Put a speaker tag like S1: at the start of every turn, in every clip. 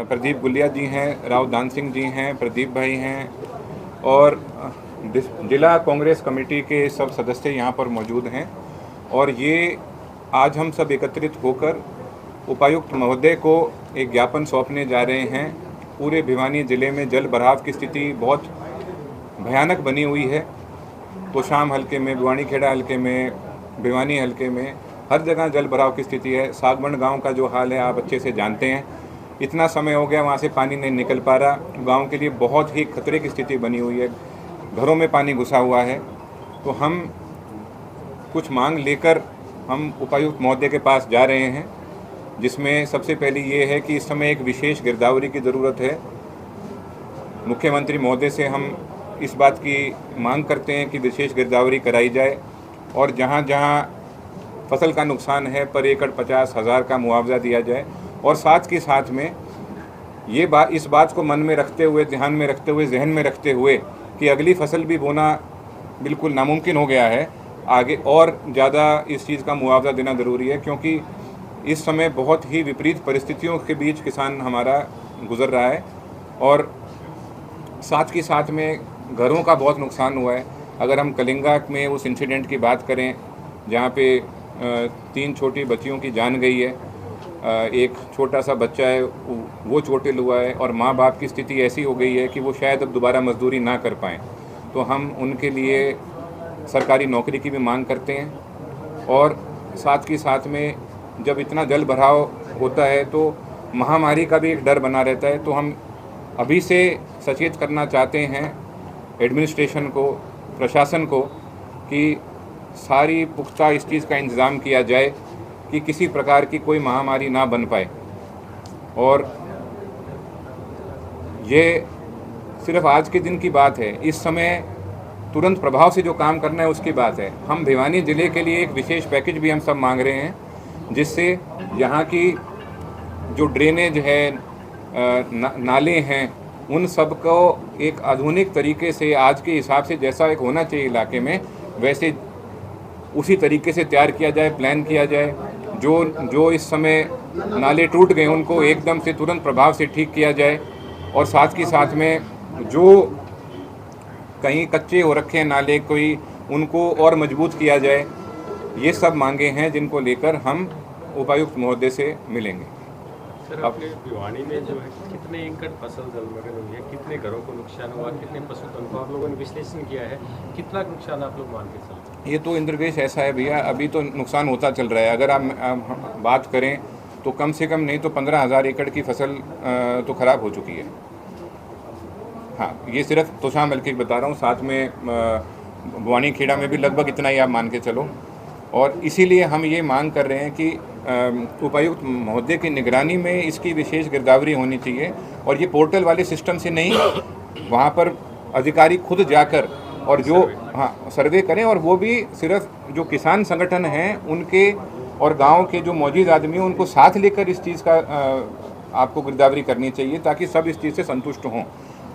S1: प्रदीप गुलिया जी हैं, राव दान सिंह जी हैं, प्रदीप भाई हैं और जिला कांग्रेस कमेटी के सब सदस्य यहाँ पर मौजूद हैं। और ये आज हम सब एकत्रित होकर उपायुक्त महोदय को एक ज्ञापन सौंपने जा रहे हैं। पूरे भिवानी ज़िले में जल भराव की स्थिति बहुत भयानक बनी हुई है। तोशाम हलके में, भिवानीखेड़ा हलके में, भिवानी हलके में हर जगह जल भराव की स्थिति है। सागबंड गांव का जो हाल है आप अच्छे से जानते हैं। इतना समय हो गया वहाँ से पानी नहीं निकल पा रहा। गांव के लिए बहुत ही खतरे की स्थिति बनी हुई है, घरों में पानी घुसा हुआ है। तो हम कुछ मांग लेकर हम उपायुक्त महोदय के पास जा रहे हैं, जिसमें सबसे पहली ये है कि इस समय एक विशेष गिरदावरी की ज़रूरत है। मुख्यमंत्री महोदय से हम इस बात की मांग करते हैं कि विशेष गिरदावरी कराई जाए और जहाँ जहाँ फसल का नुकसान है पर एकड़ 50,000 का मुआवजा दिया जाए। और साथ के साथ में ये इस बात को मन में रखते हुए, ध्यान में रखते हुए, जहन में रखते हुए कि अगली फसल भी बोना बिल्कुल नामुमकिन हो गया है, आगे और ज़्यादा इस चीज़ का मुआवजा देना ज़रूरी है, क्योंकि इस समय बहुत ही विपरीत परिस्थितियों के बीच किसान हमारा गुजर रहा है। और साथ के साथ में घरों का बहुत नुकसान हुआ है। अगर हम कलिंगा में उस इंसिडेंट की बात करें जहाँ पे 3 छोटी बच्चियों की जान गई है, एक छोटा सा बच्चा है वो चोटिल हुआ है और माँ बाप की स्थिति ऐसी हो गई है कि वो शायद अब दोबारा मजदूरी ना कर पाएँ। तो हम उनके लिए सरकारी नौकरी की भी मांग करते हैं। और साथ के साथ में जब इतना जल भराव होता है तो महामारी का भी एक डर बना रहता है। तो हम अभी से सचेत करना चाहते हैं एडमिनिस्ट्रेशन को, प्रशासन को, कि सारी पुख्ता इस चीज़ का इंतज़ाम किया जाए कि किसी प्रकार की कोई महामारी ना बन पाए। और ये सिर्फ आज के दिन की बात है, इस समय तुरंत प्रभाव से जो काम करना है उसकी बात है। हम भिवानी ज़िले के लिए एक विशेष पैकेज भी हम सब मांग रहे हैं, जिससे यहाँ की जो ड्रेनेज है, नाले हैं, उन सब को एक आधुनिक तरीके से आज के हिसाब से जैसा एक होना चाहिए इलाके में, वैसे उसी तरीके से तैयार किया जाए, प्लान किया जाए। जो इस समय नाले टूट गए उनको एकदम से तुरंत प्रभाव से ठीक किया जाए। और साथ के साथ में जो कहीं कच्चे हो रखे हैं नाले कोई, उनको और मजबूत किया जाए। ये सब मांगे हैं जिनको लेकर हम उपायुक्त महोदय से मिलेंगे।
S2: सर, आपके भिवानी में जो है कितने एकड़ फसल जलमग्न हुई है, कितने घरों को नुकसान हुआ, कितने पशुधन को आप लोगों ने विश्लेषण किया है, कितना नुकसान आप लोग मान के चलते?
S1: ये तो इंद्रवेश ऐसा है भैया, अभी तो नुकसान होता चल रहा है। अगर आप बात करें तो कम से कम नहीं तो 15,000 एकड़ की फसल तो ख़राब हो चुकी है। हाँ, ये सिर्फ तोशाम हल्के की बता रहा हूँ, साथ में भिवानीखेड़ा में भी लगभग इतना ही आप मान के चलो। और इसीलिए हम ये मांग कर रहे हैं कि उपायुक्त महोदय की निगरानी में इसकी विशेष गिरदावरी होनी चाहिए। और ये पोर्टल वाले सिस्टम से नहीं, वहाँ पर अधिकारी खुद जाकर और जो सर्वे करें, और वो भी सिर्फ जो किसान संगठन हैं उनके और गांव के जो मौजूद आदमी हैं उनको साथ लेकर इस चीज़ का आपको गिरदावरी करनी चाहिए, ताकि सब इस चीज़ से संतुष्ट हों।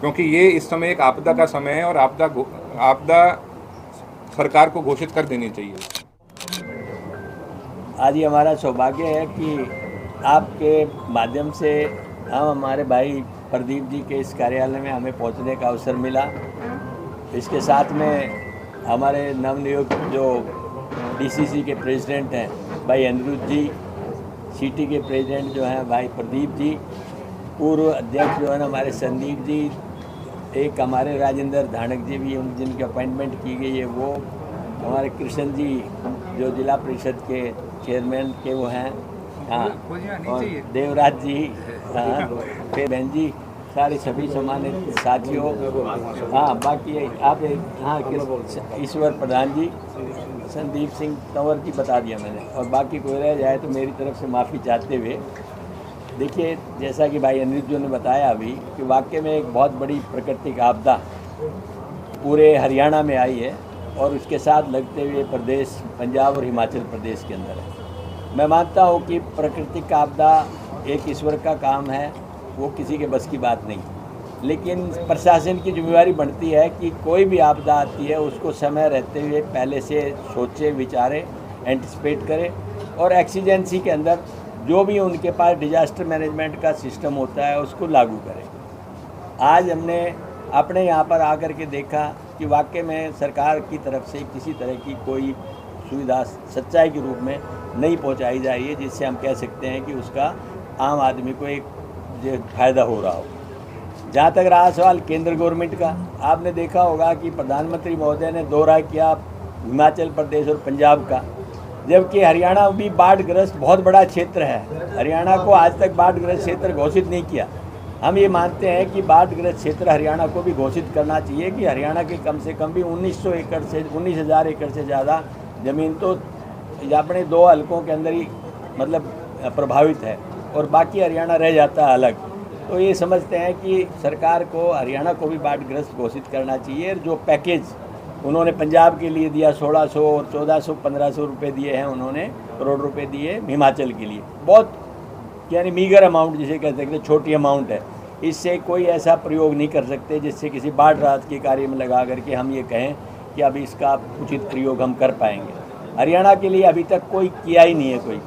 S1: क्योंकि ये इस समय एक आपदा का समय है और आपदा सरकार को घोषित कर देनी चाहिए।
S3: आज ये हमारा सौभाग्य है कि आपके माध्यम से हम हमारे भाई प्रदीप जी के इस कार्यालय में हमें पहुंचने का अवसर मिला। इसके साथ में हमारे नवनियुक्त जो डीसीसी के प्रेसिडेंट हैं भाई अनिरुद्ध जी, सिटी के प्रेसिडेंट जो हैं भाई प्रदीप जी, पूर्व अध्यक्ष जो है हमारे संदीप जी, एक हमारे राजेंद्र धानक जी भी जिनकी अपॉइंटमेंट की गई है, वो हमारे कृष्ण जी जो जिला परिषद के चेयरमैन के वो हैं, हाँ, और देवराज जी, हाँ, फिर बहन जी, सारे सभी सम्मानित साथियों, हाँ, बाकी आप, हाँ, ईश्वर प्रधान जी, संदीप सिंह तंवर जी बता दिया मैंने, और बाकी कोई रह जाए तो मेरी तरफ से माफ़ी चाहते हुए। देखिए, जैसा कि भाई अनिरुद्ध ने बताया अभी कि वाकई में एक बहुत बड़ी प्राकृतिक आपदा पूरे हरियाणा में आई है और उसके साथ लगते हुए प्रदेश पंजाब और हिमाचल प्रदेश के अंदर है। मैं मानता हूँ कि प्राकृतिक आपदा एक ईश्वर का काम है, वो किसी के बस की बात नहीं, लेकिन प्रशासन की जिम्मेदारी बनती है कि कोई भी आपदा आती है उसको समय रहते हुए पहले से सोचे, विचारे, एंटिसिपेट करे और एक्सीजेंसी के अंदर जो भी उनके पास डिजास्टर मैनेजमेंट का सिस्टम होता है उसको लागू करें। आज हमने अपने यहाँ पर आकर के देखा कि वाकई में सरकार की तरफ से किसी तरह की कोई सुविधा सच्चाई के रूप में नहीं पहुँचाई जा रही है, जिससे हम कह सकते हैं कि उसका आम आदमी को एक जो फ़ायदा हो रहा हो। जहाँ तक रहा सवाल केंद्र गवर्नमेंट का, आपने देखा होगा कि प्रधानमंत्री महोदय ने दौरा किया हिमाचल प्रदेश और पंजाब का, जबकि हरियाणा भी बाढ़ग्रस्त बहुत बड़ा क्षेत्र है। हरियाणा को आज तक बाढ़ग्रस्त क्षेत्र घोषित नहीं किया। हम ये मानते हैं कि बाढ़ग्रस्त क्षेत्र हरियाणा को भी घोषित करना चाहिए कि हरियाणा के कम से कम भी 1900 एकड़ से 19,000 एकड़ से ज़्यादा ज़मीन तो अपने 2 हलकों के अंदर ही मतलब प्रभावित है और बाकी हरियाणा रह जाता है अलग। तो ये समझते हैं कि सरकार को हरियाणा को भी बाढ़ग्रस्त घोषित करना चाहिए। जो पैकेज उन्होंने पंजाब के लिए दिया 1600 और 1400 1500 रुपये दिए हैं, उन्होंने करोड़ रुपए दिए हिमाचल के लिए, बहुत यानी मीगर अमाउंट जिसे कह सकते हैं, छोटी अमाउंट है। इससे कोई ऐसा प्रयोग नहीं कर सकते जिससे किसी बाढ़ राहत के कार्य में लगा करके हम ये कहें कि अब इसका उचित प्रयोग हम कर पाएंगे। हरियाणा के लिए अभी तक कोई किया ही नहीं है कोई,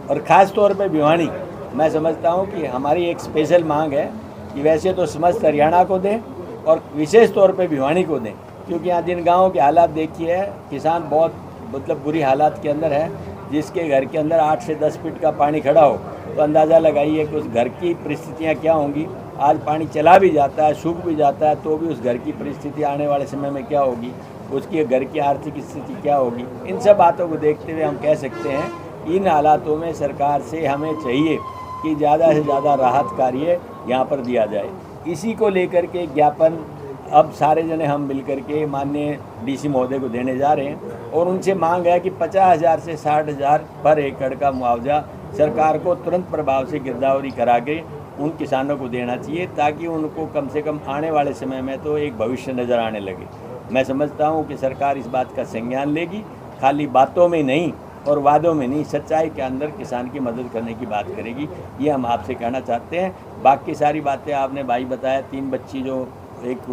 S3: और ख़ास तौर पे भिवानी, मैं समझता हूँ कि हमारी एक स्पेशल मांग है कि वैसे तो समस्त हरियाणा को दें और विशेष तौर पे भिवानी को दें, क्योंकि यहाँ जिन गाँवों के हालात देखिए, किसान बहुत मतलब बुरी हालात के अंदर है। जिसके घर के अंदर 8 से 10 फीट का पानी खड़ा हो तो अंदाज़ा लगाइए कि उस घर की परिस्थितियाँ क्या होंगी। आज पानी चला भी जाता है, सूख भी जाता है, तो भी उस घर की परिस्थिति आने वाले समय में क्या होगी, उसकी घर की आर्थिक स्थिति क्या होगी। इन सब बातों को देखते हुए हम कह सकते हैं इन हालातों में सरकार से हमें चाहिए कि ज़्यादा से ज़्यादा राहत कार्य यहाँ पर दिया जाए। इसी को लेकर के ज्ञापन अब सारे जने हम मिलकर के माननीय डीसी महोदय को देने जा रहे हैं और उनसे मांग है कि 50,000 से 60,000 पर एकड़ का मुआवजा सरकार को तुरंत प्रभाव से गिरदावरी करा के उन किसानों को देना चाहिए, ताकि उनको कम से कम आने वाले समय में तो एक भविष्य नज़र आने लगे। मैं समझता हूँ कि सरकार इस बात का संज्ञान लेगी, खाली बातों में नहीं और वादों में नहीं, सच्चाई के अंदर किसान की मदद करने की बात करेगी। ये हम आपसे कहना चाहते हैं। बाकी सारी बातें आपने भाई बताया, 3 बच्ची जो एक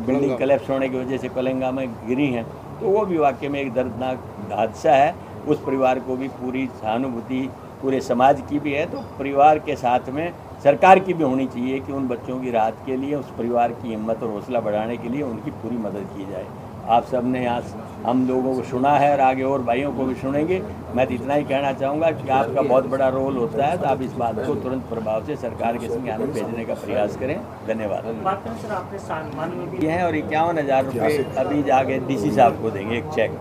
S3: बिल्डिंग कलेप्स होने की वजह से कोलंगा में गिरी हैं, तो वो भी वाकई में एक दर्दनाक हादसा है। उस परिवार को भी पूरी सहानुभूति पूरे समाज की भी है, तो परिवार के साथ में सरकार की भी होनी चाहिए कि उन बच्चों की राहत के लिए, उस परिवार की हिम्मत और हौसला बढ़ाने के लिए उनकी पूरी मदद की जाए। आप सब ने यहाँ हम लोगों को सुना है और आगे और भाइयों को भी सुनेंगे। मैं तो इतना ही कहना चाहूँगा कि आपका बहुत बड़ा रोल होता है, तो आप इस बात को तुरंत प्रभाव से सरकार के संज्ञान में भेजने का प्रयास करें। धन्यवाद।
S4: सर, आपने सम्मान में भी
S3: ये हैं और 51,000 रुपये अभी जाके डीसी साहब को देंगे एक चेक,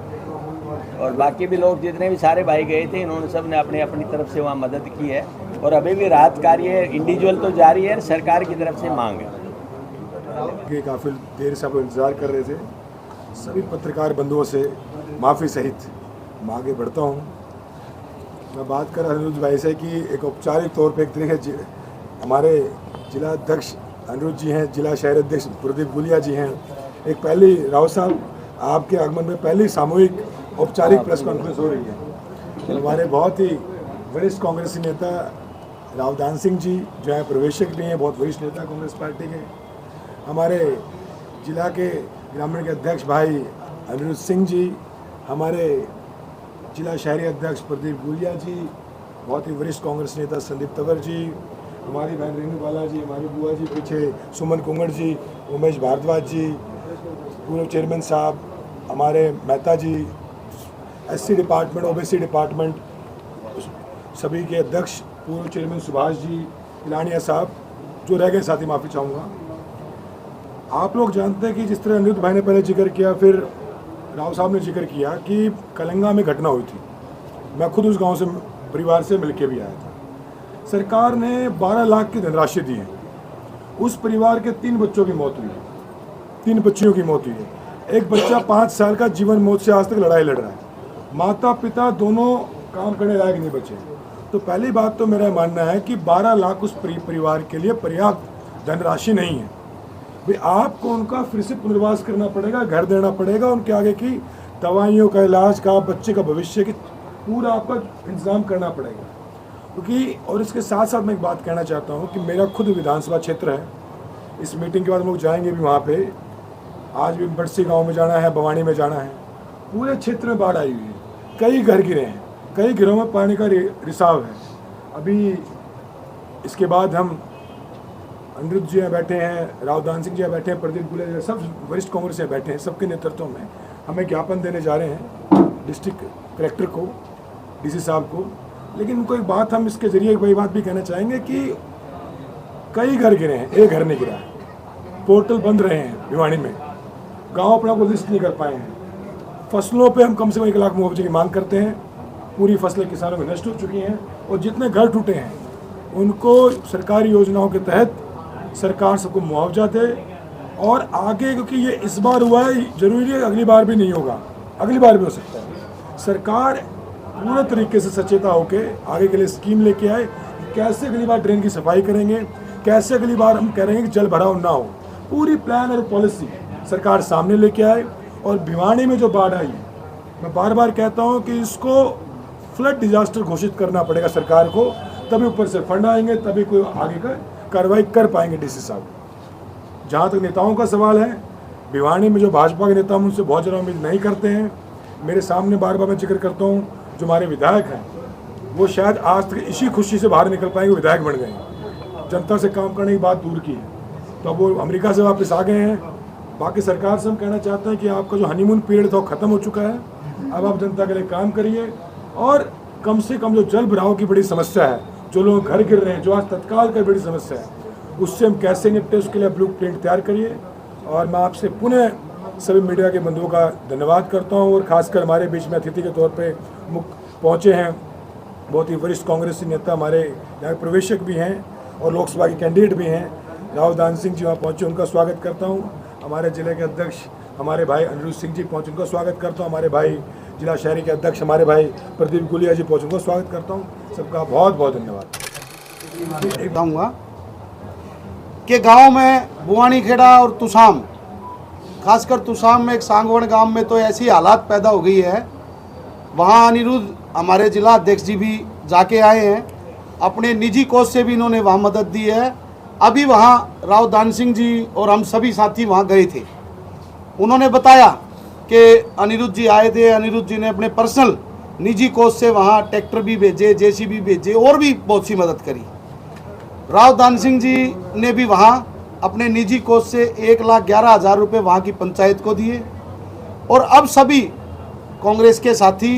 S3: और बाकी भी लोग जितने भी सारे भाई गए थे इन्होंने सब ने अपनी अपनी तरफ से वहाँ मदद की है, और अभी भी राहत कार्य इंडिविजुअल तो जारी है, सरकार की तरफ से मांग है।
S5: काफ़ी देर से आप इंतज़ार कर रहे थे। सभी पत्रकार बंधुओं से माफ़ी सहित मैं आगे बढ़ता हूँ। मैं बात कर रहा अनिरुद्ध भाई से कि एक औपचारिक तौर पे एक तरीके हमारे जिला अध्यक्ष अनिरुद्ध जी हैं, जिला शहर अध्यक्ष प्रदीप गुलिया जी हैं। एक पहली राव साहब आपके आगमन में पहली सामूहिक औपचारिक प्रेस कॉन्फ्रेंस हो रही है। हमारे बहुत ही वरिष्ठ कांग्रेसी नेता राव दान सिंह जी जो है प्रवेशक भी हैं, बहुत वरिष्ठ नेता कांग्रेस पार्टी के। हमारे जिला के ग्रामीण के अध्यक्ष भाई अनिरुद्ध सिंह जी, हमारे जिला शहरी अध्यक्ष प्रदीप गुलिया जी, बहुत ही वरिष्ठ कांग्रेस नेता संदीप तंवर जी, हमारी बहन रेणु बाला जी, हमारी बुआ जी पीछे सुमन कुंगड़ जी, उमेश भारद्वाज जी, पूर्व चेयरमैन साहब, हमारे मेहता जी, एससी डिपार्टमेंट, ओबीसी डिपार्टमेंट, सभी के अध्यक्ष, पूर्व चेयरमैन सुभाष जी, इलानिया साहब, जो रह गए साथी माफ़ी चाहूँगा। आप लोग जानते हैं कि जिस तरह अनिरुद्ध भाई ने पहले जिक्र किया, फिर राव साहब ने जिक्र किया कि कलंगा में घटना हुई थी। मैं खुद उस गांव से परिवार से मिलके भी आया था। सरकार ने 12 लाख की धनराशि दी है। उस परिवार के 3 बच्चों की मौत हुई है, 3 बच्चियों की मौत हुई है। एक बच्चा 5 साल का जीवन मौत से आज तक लड़ाई लड़ रहा है। माता पिता दोनों काम करने लायक नहीं बचे। तो पहली बात तो मेरा मानना है कि 12 लाख उस परिवार के लिए पर्याप्त धनराशि नहीं है। भाई आपको उनका फिर से पुनर्वास करना पड़ेगा, घर देना पड़ेगा, उनके आगे की दवाइयों का, इलाज का, बच्चे का भविष्य की पूरा आपका इंतजाम करना पड़ेगा। क्योंकि और इसके साथ साथ मैं एक बात कहना चाहता हूँ कि मेरा खुद विधानसभा क्षेत्र है। इस मीटिंग के बाद हम लोग जाएंगे भी वहाँ पे। आज भी बड़सी गाँव में जाना है, बवानी में जाना है। पूरे क्षेत्र में बाढ़ आई हुई है, कई घर गिरे हैं, कई घरों में पानी का रिसाव है। अभी इसके बाद हम अनिरुद्ध जी यहाँ बैठे हैं, राव दान सिंह जी यहाँ बैठे हैं, प्रदीप गुले जी, सब वरिष्ठ कांग्रेस यहाँ बैठे हैं, सबके नेतृत्व में हमें ज्ञापन देने जा रहे हैं डिस्ट्रिक्ट कलेक्टर को, डीसी साहब को। लेकिन उनको एक बात हम इसके जरिए एक बड़ी बात भी कहना चाहेंगे कि कई घर गिरे हैं, एक घर नहीं गिरा है, पोर्टल बंद रहे हैं भिवानी में, गांव अपना को लिस्ट नहीं कर पाए हैं, फसलों पे हम कम से कम 1 लाख मुआवजे की मांग करते हैं, पूरी फसलें किसानों में नष्ट हो चुकी हैं, और जितने घर टूटे हैं उनको सरकारी योजनाओं के तहत सरकार सबको मुआवजा दे। और आगे, क्योंकि ये इस बार हुआ है, जरूरी है अगली बार भी नहीं होगा, अगली बार भी हो सकता है, सरकार पूरे तरीके से सचेता होकर आगे के लिए स्कीम लेके आए, कैसे अगली बार ड्रेन की सफाई करेंगे, कैसे अगली बार हम कह रहे हैं कि जल भराव ना हो, पूरी प्लान और पॉलिसी सरकार सामने लेके आए। और भिवानी में जो बाढ़ आई, मैं बार बार कहता हूं कि इसको फ्लड डिजास्टर घोषित करना पड़ेगा सरकार को, तभी ऊपर से फंड आएंगे, तभी कोई आगे का कार्रवाई कर पाएंगे डीसी साहब। जहां तक नेताओं का सवाल है, भिवानी में जो भाजपा के नेता हम उनसे बहुत ज़्यादा उम्मीद नहीं करते हैं। मेरे सामने बार बार मैं जिक्र करता हूँ, जो हमारे विधायक हैं वो शायद आज तक इसी खुशी से बाहर निकल पाएंगे, विधायक बन गए हैं, जनता से काम करने की बात दूर की है, तो अब वो अमेरिका से वापस आ गए हैं। बाकी सरकार से हम कहना चाहते हैं कि आपका जो हनीमून पीरियड था वो ख़त्म हो चुका है, अब आप जनता के लिए काम करिए, और कम से कम जो जल भराव की बड़ी समस्या है, जो लोग घर गिर रहे हैं, जो आज तत्काल की बड़ी समस्या है, उससे हम कैसे निपटे, उसके लिए ब्लू प्रिंट तैयार करिए। और मैं आपसे पुनः सभी मीडिया के बंधुओं का धन्यवाद करता हूँ, और खासकर हमारे बीच में अतिथि के तौर पर पहुँचे हैं बहुत ही वरिष्ठ कांग्रेसी नेता, हमारे यहाँ प्रवेशक भी हैं और लोकसभा के कैंडिडेट भी हैं, राव दान सिंह जी वहाँ पहुँचे, उनका स्वागत करता हूँ। हमारे जिले के अध्यक्ष हमारे भाई अनिरुद्ध सिंह जी पहुँचे, उनका स्वागत करता हूँ। हमारे भाई जिला शहरी के अध्यक्ष हमारे भाई प्रदीप गुलिया जी पहुँचे, उनका स्वागत करता हूँ। सबका बहुत बहुत धन्यवाद।
S6: एक कहूँगा कि गांव में बुआनी खेड़ा और तुसाम, खासकर तुसाम में एक सांगवण गांव में तो ऐसी हालात पैदा हो गई है, वहाँ अनिरुद्ध हमारे जिला अध्यक्ष जी भी जाके आए हैं, अपने निजी कोष से भी इन्होंने वहाँ मदद दी है। अभी वहाँ राव दान सिंह जी और हम सभी साथी वहाँ गए थे, उन्होंने बताया कि अनिरुद्ध जी आए थे, अनिरुद्ध जी ने अपने पर्सनल निजी कोष से वहाँ ट्रैक्टर भी भेजे, जेसीबी भेजे और भी बहुत सी मदद करी। राव दान सिंह जी ने भी वहाँ अपने निजी कोष से 1,11,000 रुपये वहाँ की पंचायत को दिए। और अब सभी कांग्रेस के साथी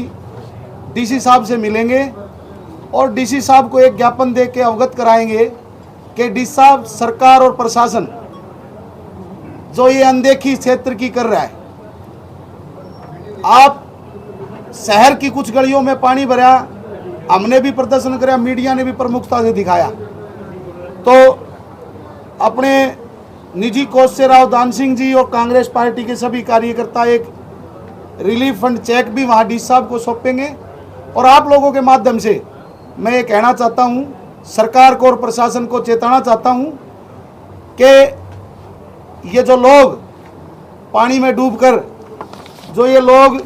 S6: डीसी साहब से मिलेंगे और डीसी साहब को एक ज्ञापन दे के अवगत कराएंगे कि डीसी साहब, सरकार और प्रशासन जो ये अनदेखी क्षेत्र की कर रहा है, आप शहर की कुछ गलियों में पानी भरा, हमने भी प्रदर्शन कराया, मीडिया ने भी प्रमुखता से दिखाया, तो अपने निजी कोष से राव दान सिंह जी और कांग्रेस पार्टी के सभी कार्यकर्ता एक रिलीफ फंड चेक भी वहाँ डीसी साहब को सौंपेंगे। और आप लोगों के माध्यम से मैं ये कहना चाहता हूँ, सरकार को और प्रशासन को चेताना चाहता हूँ कि ये जो लोग पानी में डूबकर जो ये लोग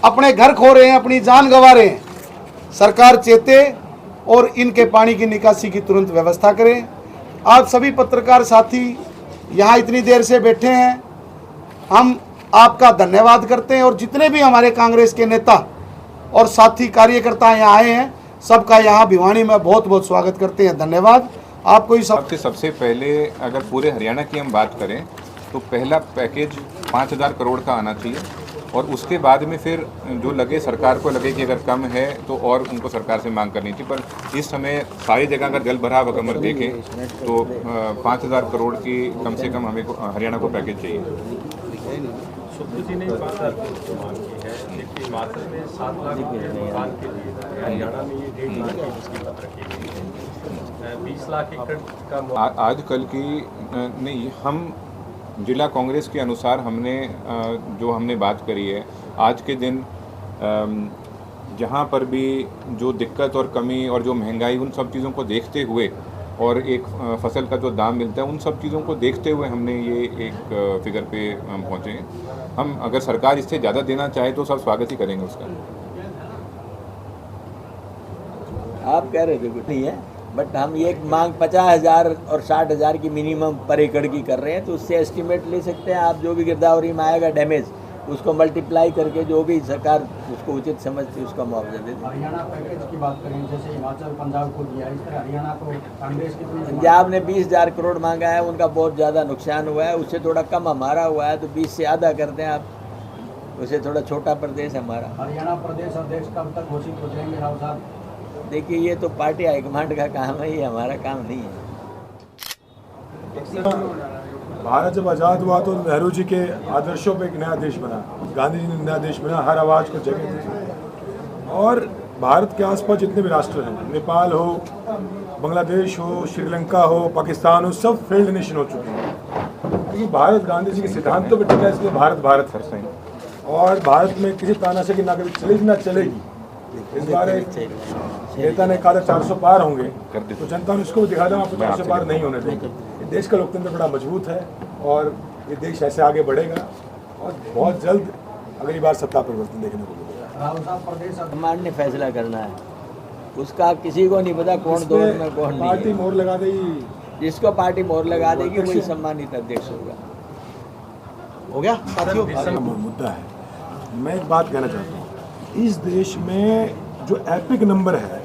S6: अपने घर खो रहे हैं, अपनी जान गंवा रहे हैं, सरकार चेते और इनके पानी की निकासी की तुरंत व्यवस्था करें। आप सभी पत्रकार साथी यहाँ इतनी देर से बैठे हैं, हम आपका धन्यवाद करते हैं, और जितने भी हमारे कांग्रेस के नेता और साथी कार्यकर्ता यहाँ आए हैं, सबका यहाँ भिवानी में बहुत बहुत स्वागत करते हैं। धन्यवाद आपको। ही
S1: सबसे पहले अगर पूरे हरियाणा की हम बात करें तो पहला पैकेज 5,000 करोड़ का आना चाहिए, और उसके बाद में फिर जो लगे, सरकार को लगे कि अगर कम है तो और उनको सरकार से मांग करनी चाहिए। पर इस समय सारी जगह अगर जल भराव अगर हम देखें तो 5,000 करोड़ की कम से कम हमें हरियाणा को पैकेज चाहिए।
S2: सुप्रू जी ने 5,000 करोड़ की मांग की है, लेकिन हिमाचल में 7 लाख रुपये मकान के लिए, हरियाणा में ये 1.5 लाख की उसकी बात रखी गई है, 20 लाख एकड़ का।
S1: आजकल की नहीं, हम जिला कांग्रेस के अनुसार हमने जो हमने बात करी है, आज के दिन जहाँ पर भी जो दिक्कत और कमी और जो महंगाई, उन सब चीज़ों को देखते हुए, और एक फसल का जो दाम मिलता है, उन सब चीज़ों को देखते हुए हमने ये एक फिगर पे हम पहुँचे हैं। हम अगर सरकार इससे ज़्यादा देना चाहे तो सब स्वागत ही करेंगे उसका।
S3: आप कह रहे थे कुछ नहीं है, बट हम ये मांग 50,000 और 60,000 की मिनिमम पर एकड़ की कर रहे हैं, तो उससे एस्टिमेट ले सकते हैं आप, जो भी गिरदावरी में आएगा डैमेज उसको मल्टीप्लाई करके जो भी सरकार उसको उचित समझती है उसका मुआवजा दे दे।
S4: हरियाणा पैकेज की बात करें, जैसे हिमाचल पंजाब को दिया, इस तरह हरियाणा को कांग्रेस की
S3: पंजाब ने 20,000 करोड़ मांगा है, उनका बहुत ज़्यादा नुकसान हुआ है, उससे थोड़ा कम हमारा हुआ है, तो 20 से आधा कर दें आप, उससे थोड़ा छोटा प्रदेश है हमारा।
S4: हरियाणा प्रदेश अध्यक्ष कब तक घोषित हो जाएंगे राव साहब?
S3: देखिए ये तो पार्टी हाईकमांड का काम है, ये हमारा काम नहीं है।
S5: भारत जब आज़ाद हुआ तो नेहरू जी के आदर्शों पे एक नया देश बना, गांधी जी ने नया देश बना, हर आवाज़ को जगह दी। और भारत के आसपास जितने भी राष्ट्र हैं, नेपाल हो, बांग्लादेश हो, श्रीलंका हो, पाकिस्तान हो, सब फेल्ड नेशन हो चुके हैं, क्योंकि भारत गांधी जी के सिद्धांतों पर टिका है, इसलिए भारत भारत है सही। और भारत में किसी तानाशाही की ना कभी चलेगी ना चलेगी। इस बार एक नेता ने कहा था 400 पार होंगे, तो जनता ने उसको भी दिखा दिया आपको 400 पार नहीं होने देंगे। देश का लोकतंत्र बड़ा मजबूत है और ये देश ऐसे आगे बढ़ेगा और बहुत जल्द अगली बार सत्ता परिवर्तन देखने को मिलेगा।
S4: राव साहब प्रदेश
S3: हाईकमांड ने फैसला करना है, उसका किसी को नहीं पता कौन दौड़ में कौन नहीं
S5: पार्टी
S3: है।
S5: मोहर लगा देगी,
S3: जिसको पार्टी मोहर लगा देगी वही सम्मानित अध्यक्ष होगा।
S6: हो गया साथियों?
S5: मुद्दा है। मैं एक बात कहना चाहता हूँ, इस देश में जो एपिक नंबर है,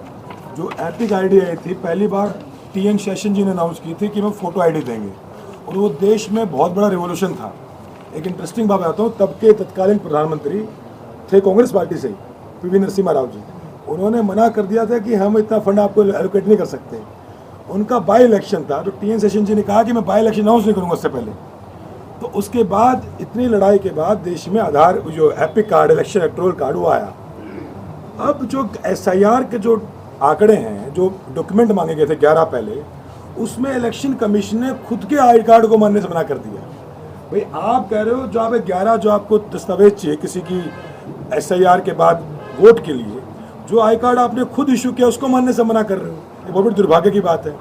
S5: जो एपिक आईडी आई थी, पहली बार TN शेषन जी ने अनाउंस की थी कि हम फोटो आईडी देंगे, और वो देश में बहुत बड़ा रिवॉल्यूशन था। एक इंटरेस्टिंग बात बताता हूँ, तब के तत्कालीन प्रधानमंत्री थे कांग्रेस पार्टी से PV नरसिम्हा राव जी, उन्होंने मना कर दिया था कि हम इतना फंड आपको एलोकेट नहीं कर सकते। उनका बाई इलेक्शन था, तो TN शेषन जी ने कहा कि मैं बाई इलेक्शन अनाउंस नहीं करूँगा उससे पहले। तो उसके बाद इतनी लड़ाई के बाद देश में आधार जो epic card, election electoral card, वो आया। अब जो SIR के जो आंकड़े हैं, जो डॉक्यूमेंट मांगे गए थे 11 पहले, उसमें इलेक्शन कमीशन ने खुद के आई कार्ड को मानने से मना कर दिया। भाई आप कह रहे हो जो आप 11 जो आपको दस्तावेज चाहिए किसी की SIR के बाद वोट के लिए, जो आई कार्ड आपने खुद इशू किया उसको मानने से मना कर रहे हो, ये बहुत बड़ी दुर्भाग्य की बात है।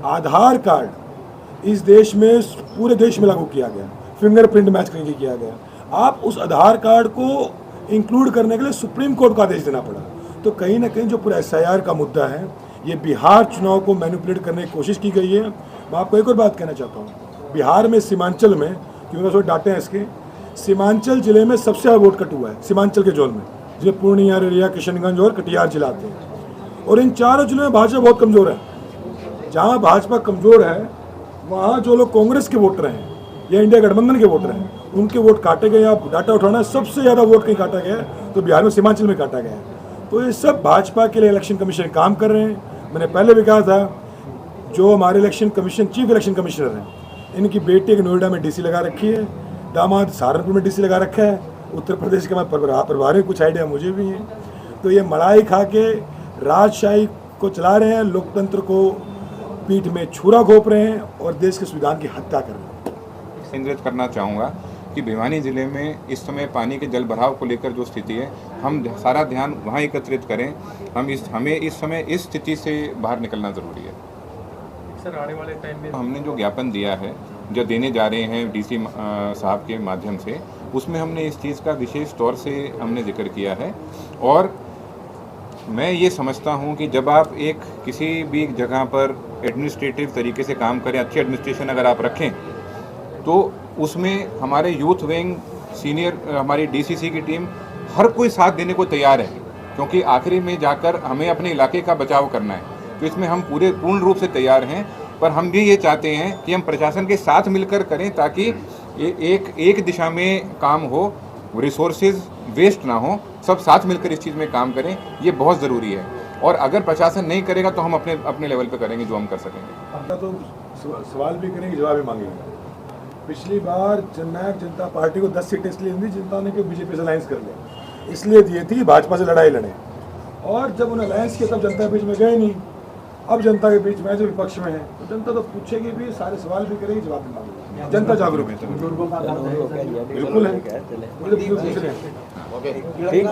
S5: आधार कार्ड इस देश में पूरे देश में लागू किया गया, फिंगरप्रिंट मैच करके किया गया। आप उस आधार कार्ड को इंक्लूड करने के लिए सुप्रीम कोर्ट को आदेश देना पड़ा। तो कहीं ना कहीं जो पूरा SIR का मुद्दा है, ये बिहार चुनाव को मैनिपुलेट करने की कोशिश की गई है। मैं आपको एक और बात कहना चाहता हूँ, बिहार में सीमांचल में, क्योंकि थोड़े डाटे हैं इसके, सीमांचल जिले में सबसे ज़्यादा वोट कट हुआ है, सीमांचल के जोन में, जिसमें पूर्णिया, अररिया, किशनगंज और कटिहार जिला आते हैं। और इन चारों जिलों में भाजपा बहुत कमज़ोर है। जहाँ भाजपा कमज़ोर है वहाँ जो लोग कांग्रेस के वोटर हैं या इंडिया गठबंधन के वोटर हैं, उनके वोट काटे गए। आप डाटा उठाना, सबसे ज़्यादा वोट कहीं काटा गया है तो बिहार में सीमांचल में काटा गया है। तो ये सब भाजपा के लिए इलेक्शन कमीशन काम कर रहे हैं। मैंने पहले भी कहा था, जो हमारे election commission chief election commissioner हैं, इनकी बेटी एक नोएडा में DC लगा रखी है, दामाद सहारनपुर में DC लगा रखा है, उत्तर प्रदेश के मैं प्रभारी, कुछ आइडिया मुझे भी हैं। तो ये मलाई खा के राजशाही को चला रहे हैं, लोकतंत्र को पीठ में छुरा घोंप रहे हैं और देश के संविधान की हत्या कर रहे हैं।
S1: केंद्रित करना चाहूँगा कि भिवानी ज़िले में इस समय पानी के जल भराव को लेकर जो स्थिति है, हम सारा ध्यान वहाँ एकत्रित करें। हमें इस समय इस स्थिति से बाहर निकलना ज़रूरी है।
S2: सर आने वाले टाइम में
S1: हमने जो ज्ञापन दिया है, जो देने जा रहे हैं DC साहब के माध्यम से, उसमें हमने इस चीज़ का विशेष तौर से हमने जिक्र किया है। और मैं ये समझता हूँ कि जब आप एक किसी भी जगह पर एडमिनिस्ट्रेटिव तरीके से काम करें, अच्छी एडमिनिस्ट्रेशन अगर आप रखें, तो उसमें हमारे यूथ विंग, सीनियर हमारी DCC की टीम, हर कोई साथ देने को तैयार है, क्योंकि आखिरी में जाकर हमें अपने इलाके का बचाव करना है। तो इसमें हम पूर्ण रूप से तैयार हैं। पर हम भी ये चाहते हैं कि हम प्रशासन के साथ मिलकर करें, ताकि एक दिशा में काम हो, रिसोर्सेज वेस्ट ना हो, सब साथ मिलकर इस चीज़ में काम करें, ये बहुत ज़रूरी है। और अगर प्रशासन नहीं करेगा तो हम अपने लेवल पे करेंगे जो हम कर सकेंगे।
S5: तो सवाल भी करेंगे, जवाब भी मांगेंगे। पिछली बार जननायक जनता पार्टी को 10 सीटें इसलिए दी, जनता ने कि बीजेपी से अलायंस कर लिया, इसलिए दिए थी भाजपा से लड़ाई लड़े। और जब उन्हें अलायंस किया तब जनता के बीच में गए नहीं। अब जनता के बीच में जो विपक्ष में है, तो जनता तो पूछेगी भी, सारे सवाल भी करेगी, जवाब भी मांगेगी। जनता जागरूक है, बिल्कुल है, मुझे पूछ रहे हैं।
S3: ठीक।